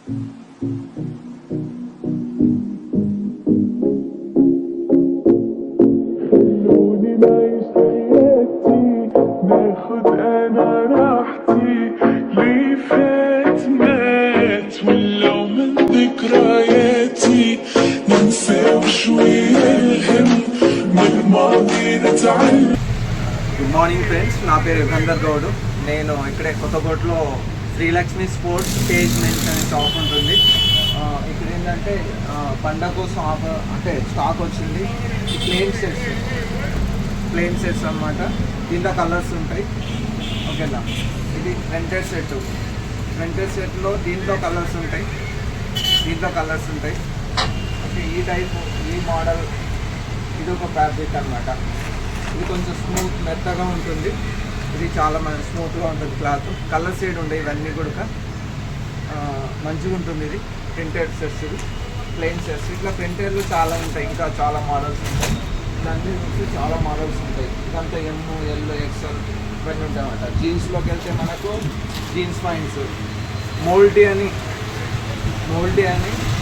خلوني نعيش حياتي، ناخد انا راحتي، ليه فات مات ولو من ذكرياتي، ننسى وشوية الهم من الماضي نتعلم. Good morning friends, నా పేరు యుగంధర్ గౌడ్. నేను ఇక్కడే కొత్తకోటలో శ్రీలక్ష్మి స్పోర్ట్స్ పేజ్ మెన్స్ అనే షాప్ ఉంటుంది. ఇక్కడ ఏంటంటే పండగ కోసం అంటే స్టాక్ వచ్చింది. ప్లెయిన్ సెట్స్ అన్నమాట. దీంట్లో కలర్స్ ఉంటాయి. ఓకేనా, ఇది వెంటెడ్ సెట్లో దీంట్లో కలర్స్ ఉంటాయి. ఓకే, ఈ టైప్ ఈ మోడల్ ఇది ఒక ఫ్యాబ్రిక్ అన్నమాట. ఇది కొంచెం స్మూత్ మెత్తగా ఉంటుంది. ఇది చాలా స్మూత్గా ఉంటుంది క్లాత్. కలర్ షేడ్ ఉంటాయి. ఇవన్నీ కూడా మంచిగా ఉంటుంది. ఇది ప్రింటెడ్ సెట్స్, ఇది ప్లెయిన్ సెట్స్. ఇట్లా ప్రింటెడ్లు చాలా ఉంటాయి, ఇంకా చాలా మోడల్స్ ఉంటాయి. ఇలాంటి చాలా మోడల్స్ ఉంటాయి. ఇదంతా ఎమ్, ఎల్, ఎక్స్ఎల్ ఇవన్నీ ఉంటాయి అన్నమాట. జీన్స్లోకి వెళ్తే మనకు జీన్స్ పాయింట్స్ మోల్టీ అని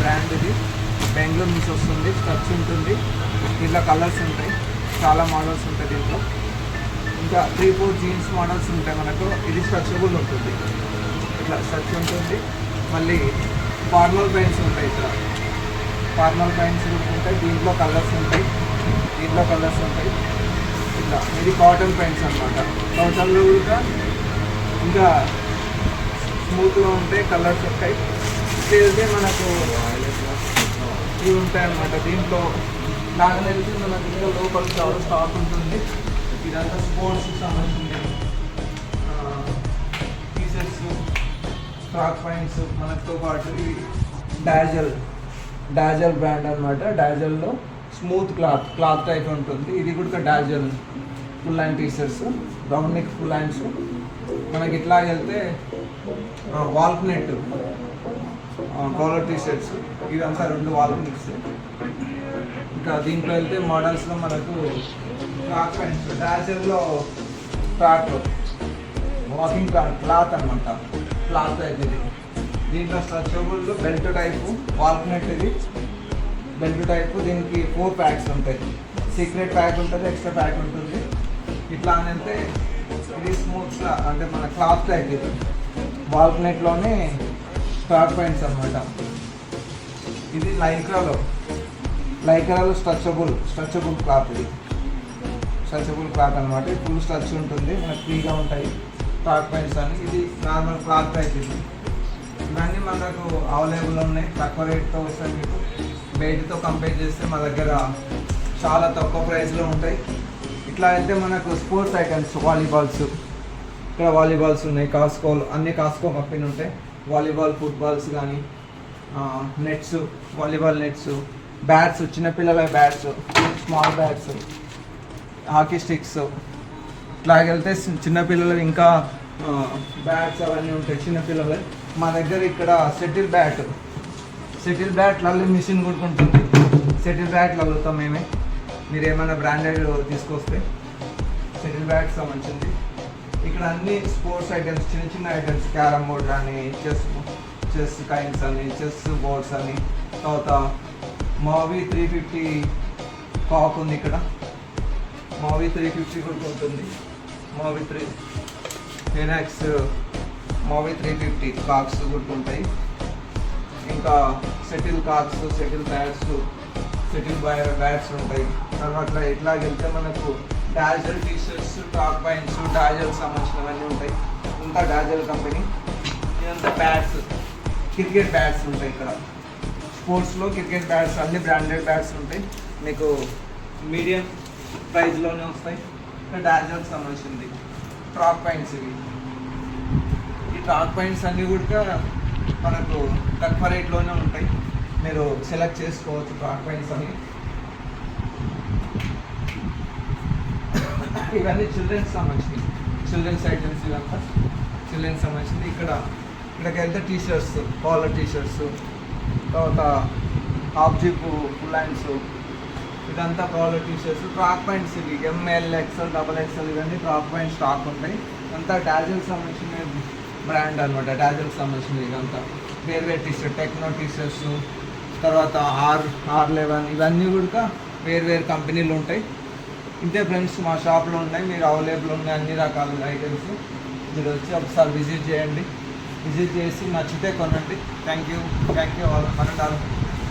బ్రాండ్. ఇది బెంగళూరు నుంచి వస్తుంది. స్టచ్ ఉంటుంది. దీంట్లో కలర్స్ ఉంటాయి, చాలా మోడల్స్ ఉంటాయి దీంట్లో. ఇంకా 3-4 జీన్స్ మోడల్స్ ఉంటాయి మనకు. ఇది స్ట్రెచబుల్ ఉంటుంది, ఇట్లా స్ట్రెచ్ ఉంటుంది. మళ్ళీ ఫార్మల్ ప్యాంట్స్ ఉంటాయి. ఇక్కడ ఫార్మల్ ప్యాంట్స్ కూడా ఉంటాయి. దీంట్లో కలర్స్ ఉంటాయి. ఇట్లా ఇది కాటన్ ప్యాంట్స్ అన్నమాట. కాటన్లో కూడా ఇంకా స్మూత్గా ఉంటాయి, కలర్స్ ఉంటాయి. ఇదే మనకు ఇవి ఉంటాయి అన్నమాట. దీంట్లో నాకు తెలిసి మనకు ఇంకా లోపల చాలా స్టాక్ ఉంటుంది. ఇదంతా స్పోర్ట్స్కి సంబంధించింది టీషర్ట్స్, స్టాక్ పాయింట్స్. మనతో పాటు ఇవి డాజల్ బ్రాండ్ అనమాట. డాజల్లో స్మూత్ క్లాత్ టైప్ ఉంటుంది. ఇది కూడా dazzle full hand T shirts, round neck full hands. మనకి ఇట్లా వెళ్తే వాల్క్ నెట్ కాలర్ టీషర్ట్స్. ఇదంతా 2 వాల్క్ నెక్స్. ఇంకా దీంట్లో వెళ్తే మోడల్స్లో మనకు ట్రాక్ ప్యాంట్స్, డాజర్లో ట్రాక్ వాకింగ్ క్లాత్ అనమాట. క్లాత్ అయితే ఇది. దీంట్లో stretchable belt type walk net. ఇది బెల్ట్ టైపు. దీనికి 4 ప్యాక్స్ ఉంటాయి. సీక్రెట్ ప్యాక్ ఉంటుంది, ఎక్స్ట్రా ప్యాక్ ఉంటుంది. ఇట్లా అని వెళ్తే ఇది స్మూత్గా అంటే మన క్లాత్ టైప్. ఇది వాల్క్ నెట్లోనే ట్రాక్ ప్యాంట్స్ అనమాట. ఇది లైక్రాలో స్ట్రెచబుల్ క్లాత్. ఇది స్ట్రెచబుల్ క్లాత్ అనమాట. ఫుల్ స్ట్రెచ్ ఉంటుంది, మనకు ఫ్రీగా ఉంటాయి ట్రాక్ ప్యాంట్స్ అని. ఇది నార్మల్ క్లాత్ టైప్. ఇది ఇవన్నీ మనకు అవైలబుల్ ఉన్నాయి. తక్కువ రేట్తో వస్తాయి. మీకు బయటతో కంపేర్ చేస్తే మా దగ్గర చాలా తక్కువ ప్రైస్లో ఉంటాయి. ఇట్లా అయితే మనకు స్పోర్ట్స్ ఐటమ్స్, వాలీబాల్స్. ఇక్కడ వాలీబాల్స్ ఉన్నాయి. అన్ని కాస్కో కంపెనీ ఉంటాయి. వాలీబాల్, ఫుట్బాల్స్ కానీ నెట్స్, వాలీబాల్ నెట్స్, బ్యాట్స్, చిన్నపిల్లల bats, small bats, hockey sticks. ఇట్లాగెళ్తే చిన్నపిల్లలు ఇంకా బ్యాట్స్ అవన్నీ ఉంటాయి చిన్నపిల్లలు. మా దగ్గర ఇక్కడ సెటిల్ బ్యాట్లలో మిషన్ కూడా ఉంటుంది. సెటిల్ బ్యాట్లు అల్లుతాం మేమే. మీరు ఏమైనా బ్రాండెడ్ తీసుకొస్తే సెటిల్ బ్యాట్స్ సంబంధించింది. ఇక్కడ అన్ని స్పోర్ట్స్ ఐటమ్స్, చిన్న ఐటమ్స్, క్యారమ్ బోర్డ్ అని, చెస్ కైన్స్ అని, చెస్ బోర్డ్స్ అని. తర్వాత మావీ 350 కాక్ ఉంది. ఇక్కడ మావీ 350 కూడా ఉంటుంది. ఫెనాక్స్ మావీ 350 కాక్స్ కూడా ఉంటాయి. ఇంకా shuttle cocks, shuttle bats, shuttle bats ఉంటాయి. తర్వాత ఇట్లాగెళ్తే మనకు Dazzle T-shirts, top pants, Dazzle సంబంధించినవన్నీ ఉంటాయి. ఇంకా డాజల్ కంపెనీ. ఇదంతా బ్యాట్స్, క్రికెట్ బ్యాట్స్ ఉంటాయి. ఇక్కడ స్పోర్ట్స్లో క్రికెట్ బ్యాట్స్, అన్ని బ్రాండెడ్ బ్యాట్స్ ఉంటాయి. మీకు మీడియం ప్రైస్లోనే వస్తాయి. ఇక్కడ డాజల్కి సంబంధించింది ట్రాక్ పాయింట్స్. ఈ ట్రాక్ పాయింట్స్ అన్నీ కూడా మనకు తక్కువ రేట్లోనే ఉంటాయి. మీరు సెలెక్ట్ చేసుకోవచ్చు ట్రాక్ పాయింట్స్ అని. ఇవన్నీ చిల్డ్రన్స్ సంబంధించింది, చిల్డ్రన్స్ ఐటమ్స్. ఇవంతా చిల్డ్రన్స్ సంబంధించింది. ఇక్కడికి వెళ్తే టీషర్ట్స్, కాలర్ టీషర్ట్స్, తర్వాత హాఫ్ జిప్ ఫుల్ హ్యాండ్స్, ఇదంతా కాలర్ టీషర్ట్స్. ట్రాక్ పాయింట్స్ ఇవి ఎంఎల్, ఎక్స్ఎల్, XXL ఇవన్నీ ట్రాక్ పాయింట్ స్టాక్ ఉంటాయి. అంతా డాజల్ సంబంధించిన బ్రాండ్ అనమాట, డాజల్కి సంబంధించింది ఇదంతా. వేరు టీషర్ట్, టెక్నో టీషర్ట్స్, తర్వాత R11 ఇవన్నీ కూడా వేరు కంపెనీలు ఉంటాయి. ఇంతే ఫ్రెండ్స్, మా షాప్లో ఉన్నాయి, మీరు అవైలబుల్ ఉన్నాయి అన్ని రకాల ఐటమ్స్. మీరు వచ్చి ఒకసారి విజిట్ చేయండి, విజిట్ చేసి నచ్చితే కొనండి. Thank you all.